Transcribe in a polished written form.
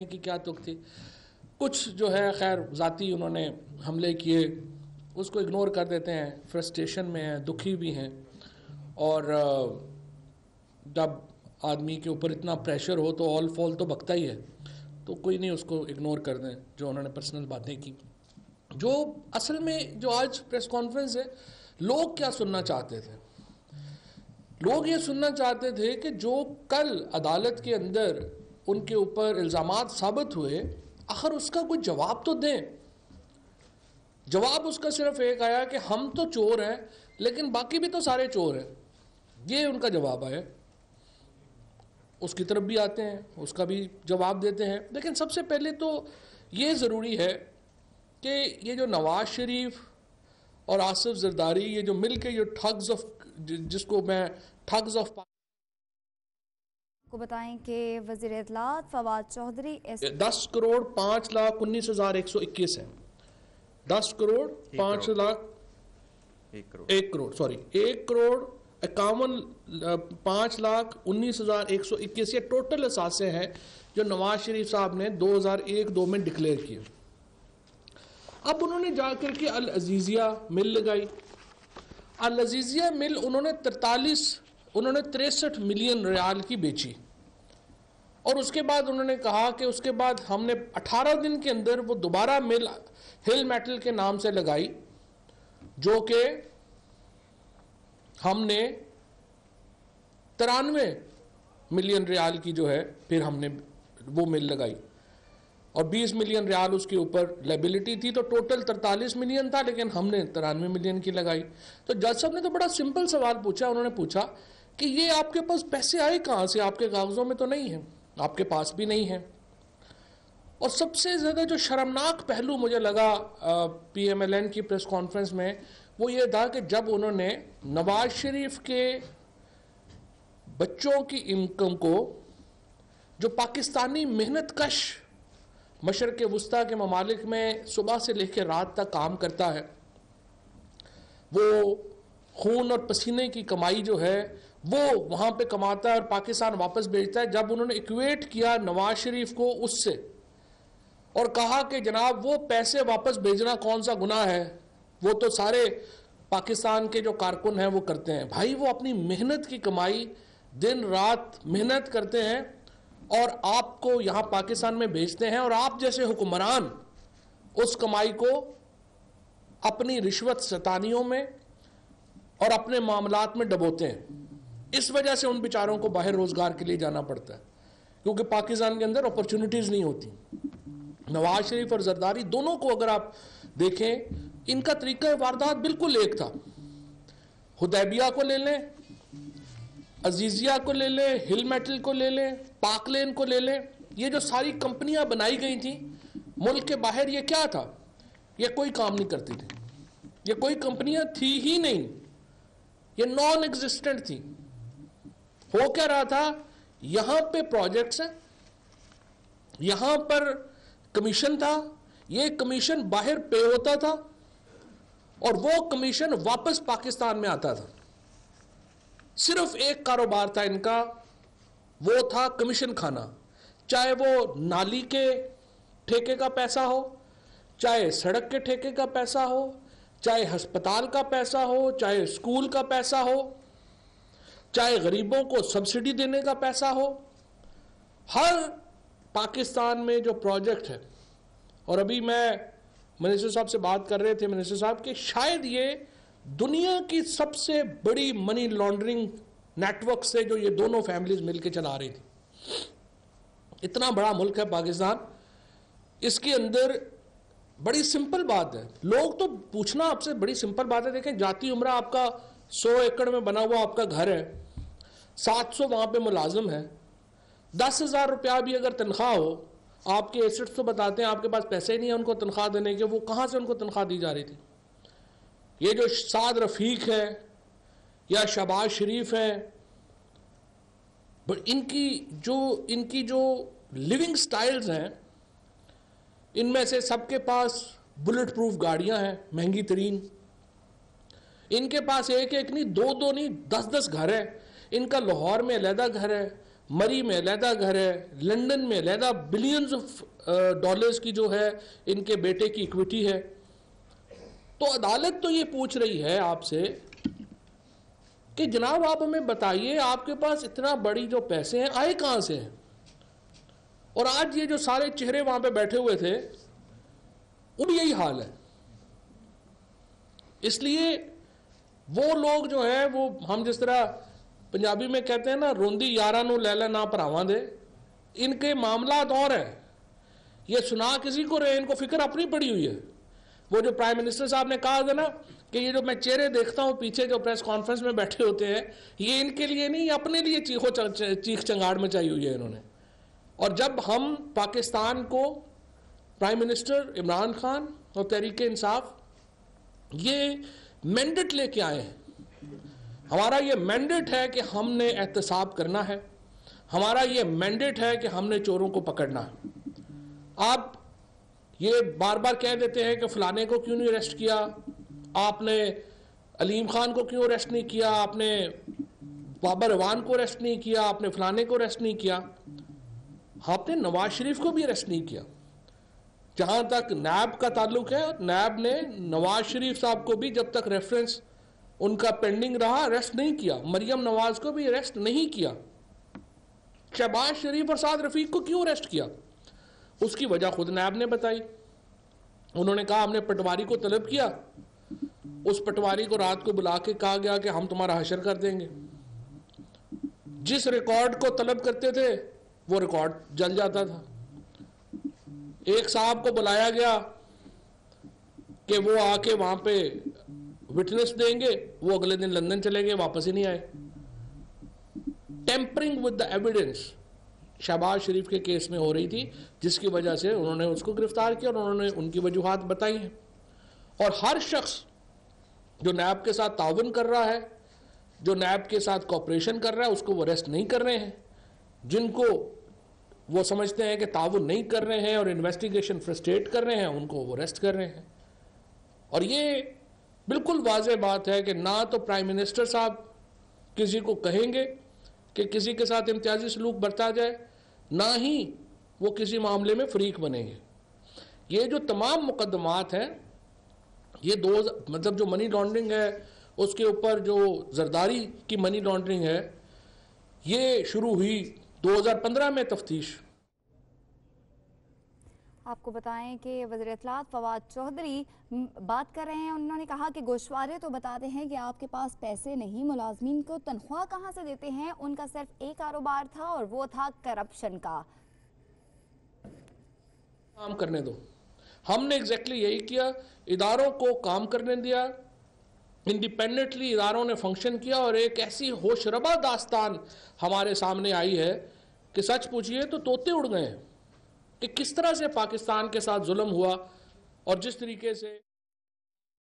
کی کیا تک تھی. کچھ جو ہے خیر ذاتی انہوں نے حملے کیے، اس کو اگنور کر دیتے ہیں، فرسٹریشن میں ہیں، دکھی بھی ہیں. اور جب آدمی کے اوپر اتنا پریشر ہو تو آل فال تو بکتا ہی ہے، تو کوئی نہیں، اس کو اگنور کر دیں جو انہوں نے پرسنل باتیں کی. جو اصل میں جو آج پریس کانفرنس ہے، لوگ کیا سننا چاہتے تھے؟ لوگ یہ سننا چاہتے تھے کہ جو کل عدالت کے اندر ان کے اوپر الزامات ثابت ہوئے، آخر اس کا کوئی جواب تو دیں. جواب اس کا صرف ایک آیا کہ ہم تو چور ہیں لیکن باقی بھی تو سارے چور ہیں. یہ ان کا جواب آیا. اس کی طرف بھی آتے ہیں، اس کا بھی جواب دیتے ہیں. لیکن سب سے پہلے تو یہ ضروری ہے کہ یہ جو نواز شریف اور آصف زرداری، یہ جو مل کے یہ ٹھگز آف، جس کو میں ٹھگز آف کو بتائیں کہ وزیر اطلاعات فواد چودھری 10 کروڑ 5,19,121 ہے. 10 کروڑ 5 لاکھ 1 کروڑ 5,19,121 یہ ٹوٹل اثاثے ہیں جو نواز شریف صاحب نے 2001-2 میں ڈکلیئر کیے. اب انہوں نے جا کر کے العزیزیہ مل لگائی. العزیزیہ مل انہوں نے 63 ملین ریال کی بیچی، اور اس کے بعد انہوں نے کہا کہ اس کے بعد ہم نے 18 دن کے اندر وہ دوبارہ مل ہل میٹل کے نام سے لگائی، جو کہ ہم نے 93 ملین ریال کی جو ہے پھر ہم نے وہ مل لگائی، اور 20 ملین ریال اس کے اوپر لیبلٹی تھی، تو ٹوٹل 43 ملین تھا، لیکن ہم نے 93 ملین کی لگائی. تو جج صاحب نے تو بڑا سمپل سوال پوچھا. انہوں نے پوچھا کہ یہ آپ کے پاس پیسے آئے کہاں سے؟ آپ کے کاغذوں میں تو نہیں ہیں، آپ کے پاس بھی نہیں ہے. اور سب سے زیادہ جو شرمناک پہلو مجھے لگا پی ایم ایل این کی پریس کانفرنس میں، وہ یہ تھا کہ جب انہوں نے نواز شریف کے بچوں کی انکم کو، جو پاکستانی محنت کش مشرق وسطیٰ کے ممالک میں صبح سے لے کے رات تک کام کرتا ہے، وہ خون اور پسینے کی کمائی جو ہے وہ وہاں پہ کماتا ہے اور پاکستان واپس بھیجتا ہے، جب انہوں نے ایکویٹ کیا نواز شریف کو اس سے اور کہا کہ جناب وہ پیسے واپس بھیجنا کون سا گناہ ہے، وہ تو سارے پاکستان کے جو کارکن ہیں وہ کرتے ہیں. بھائی وہ اپنی محنت کی کمائی دن رات محنت کرتے ہیں اور آپ کو یہاں پاکستان میں بھیجتے ہیں، اور آپ جیسے حکمران اس کمائی کو اپنی رشوت ستانیوں میں اور اپنے معاملات میں ڈبوتے ہیں. اس وجہ سے ان بیچاروں کو باہر روزگار کے لیے جانا پڑتا ہے، کیونکہ پاکستان کے اندر اپرچونٹیز نہیں ہوتی. نواز شریف اور زرداری دونوں کو اگر آپ دیکھیں، ان کا طریقہ واردات بالکل ایک تھا. حدیبیہ کو لے لیں، عزیزیہ کو لے لیں، ہل میٹل کو لے لیں، پاک لین کو لے لیں، یہ جو ساری کمپنیاں بنائی گئی تھیں ملک کے باہر، یہ کیا تھا؟ یہ کوئی کام نہیں کرتی تھی، یہ کوئی کمپنیاں تھی ہی نہیں، یہ نان ایگزسٹنٹ تھی. ہو کیا رہا تھا؟ یہاں پہ پروجیکٹس ہیں، یہاں پر کمیشن تھا، یہ کمیشن باہر پے ہوتا تھا اور وہ کمیشن واپس پاکستان میں آتا تھا. صرف ایک کاروبار تھا ان کا، وہ تھا کمیشن کھانا. چاہے وہ نالی کے ٹھیکے کا پیسہ ہو، چاہے سڑک کے ٹھیکے کا پیسہ ہو، چاہے ہسپتال کا پیسہ ہو، چاہے اسکول کا پیسہ ہو، چاہے غریبوں کو سبسڈی دینے کا پیسہ ہو. ہر پاکستان میں جو پروجیکٹ ہے، اور ابھی میں منسٹر صاحب سے بات کر رہے تھے، منسٹر صاحب کہ شاید یہ دنیا کی سب سے بڑی منی لانڈرنگ نیٹ ورک سے جو یہ دونوں فیملیز مل کے چلا رہی تھی. اتنا بڑا ملک ہے پاکستان، اس کے اندر بڑی سمپل بات ہے. لوگ تو پوچھنا آپ سے بڑی سمپل بات ہے. دیکھیں جاتی عمرہ آپ کا 100 ایکڑ میں بنا ہوا آپ کا گھر ہے، 700 وہاں پہ ملازم ہے، 10,000 روپیہ بھی اگر تنخواہ ہو، آپ کے ایسٹس تو بتاتے ہیں آپ کے پاس پیسے نہیں ہیں ان کو تنخواہ دینے کے، وہ کہاں سے ان کو تنخواہ دی جا رہی تھی؟ یہ جو سعد رفیق ہے یا شہباز شریف ہے، ان کی جو لیونگ سٹائلز ہیں، ان میں سے سب کے پاس بلٹ پروف گاڑیاں ہیں مہنگی ترین، ان کے پاس ایک نہیں، دو نہیں، 10 گھر ہیں. ان کا لاہور میں علیحدہ گھر ہے، مری میں علیحدہ گھر ہے، لنڈن میں علیحدہ بلینز آف ڈالرز کی جو ہے ان کے بیٹے کی ایکویٹی ہے. تو عدالت تو یہ پوچھ رہی ہے آپ سے کہ جناب آپ ہمیں بتائیے آپ کے پاس اتنا بڑی جو پیسے ہیں آئے کہاں سے ہیں؟ اور آج یہ جو سارے چہرے وہاں پہ بیٹھے ہوئے تھے ان یہی حال ہے. اس لیے وہ لوگ جو ہیں وہ ہم جس طرح پنجابی میں کہتے ہیں نا روندی یاراں نو لیلا نہ پراواں دے، ان کے معاملات اور ہیں. یہ سنا کسی کو رہے، ان کو فکر اپنی پڑی ہوئی ہے. وہ جو پرائم منسٹر صاحب نے کہا تھا نا کہ یہ جو میں چہرے دیکھتا ہوں پیچھے جو پریس کانفرنس میں بیٹھے ہوتے ہیں، یہ ان کے لیے نہیں، اپنے لیے چیخ چنگاڑ مچائی ہوئی ہے انہوں نے. اور جب ہم پاکستان کو پرائم منسٹر عمران خان اور تحریک انصاف یہ مینڈیٹ لے کے آئے ہیں، ہمارا یہ مینڈیٹ ہے کہ ہم نے احتساب کرنا ہے، ہمارا یہ مینڈیٹ ہے کہ ہم نے چوروں کو پکڑنا ہے. آپ یہ بار بار کہہ دیتے ہیں کہ فلانے کو کیوں نہیں اریسٹ کیا، آپ نے علیم خان کو کیوں اریسٹ نہیں کیا، آپ نے بابر اعوان کو اریسٹ نہیں کیا، آپ نے فلانے کو اریسٹ نہیں کیا. آپ نے نواز شریف کو بھی اریسٹ نہیں کیا. جہاں تک نیب کا تعلق ہے، نیب نے نواز شریف صاحب کو بھی جب تک ریفرنس ان کا پینڈنگ رہا اریسٹ نہیں کیا. مریم نواز کو بھی اریسٹ نہیں کیا. شہباز شریف اور سعد رفیق کو کیوں اریسٹ کیا؟ اس کی وجہ خود نیب نے بتائی. انہوں نے کہا ہم نے پٹواری کو طلب کیا، اس پٹواری کو رات کو بلا کے کہا گیا کہ ہم تمہارا حشر کر دیں گے. جس ریکارڈ کو طلب کرتے تھے وہ ریکارڈ جل جاتا تھا. ایک صاحب کو بلایا گیا کہ وہ آ کے وہاں پہ وٹنس دیں گے، وہ اگلے دن لندن چلے گئے، واپس ہی نہیں آئے. Tampering with the evidence Shahbaz Sharif کے کیس میں ہو رہی تھی، جس کی وجہ سے انہوں نے اس کو گرفتار کیا اور انہوں نے ان کی وجوہات بتائی ہیں. اور ہر شخص جو نیب کے ساتھ تعاون کر رہا ہے، جو نیب کے ساتھ کوپریشن کر رہا ہے، اس کو وہ اریسٹ نہیں کر رہے ہیں. جن کو وہ سمجھتے ہیں کہ تعاون نہیں کر رہے ہیں اور انویسٹیگیشن فرسٹریٹ کر رہے ہیں، ان کو وہ اریسٹ کر رہے ہیں. اور یہ بالکل واضح بات ہے کہ نہ تو پرائم منسٹر صاحب کسی کو کہیں گے کہ کسی کے ساتھ امتیازی سلوک برتا جائے، نہ ہی وہ کسی معاملے میں فریق بنیں گے. یہ جو تمام مقدمات ہیں، یہ مطلب جو منی لانڈرنگ ہے، اس کے اوپر جو زرداری کی منی لانڈرنگ ہے، یہ شروع ہوئی 2015 میں تفتیش. آپ کو بتائیں کہ وزیر اطلاعات فواد چودھری بات کر رہے ہیں. انہوں نے کہا کہ گوشوارے تو بتاتے ہیں کہ آپ کے پاس پیسے نہیں، ملازمین کو تنخواہ کہاں سے دیتے ہیں؟ ان کا صرف ایک کاروبار تھا اور وہ تھا کرپشن کا. کام کرنے دو. ہم نے ایگزیکٹلی یہی کیا، اداروں کو کام کرنے دیا، انڈیپینڈنٹلی اداروں نے فنکشن کیا. اور ایک ایسی ہوش ربا داستان ہمارے سامنے آئی ہے کہ سچ پوچھئے تو طوطے اڑ گئے ہیں کہ کس طرح سے پاکستان کے ساتھ ظلم ہوا اور جس طریقے سے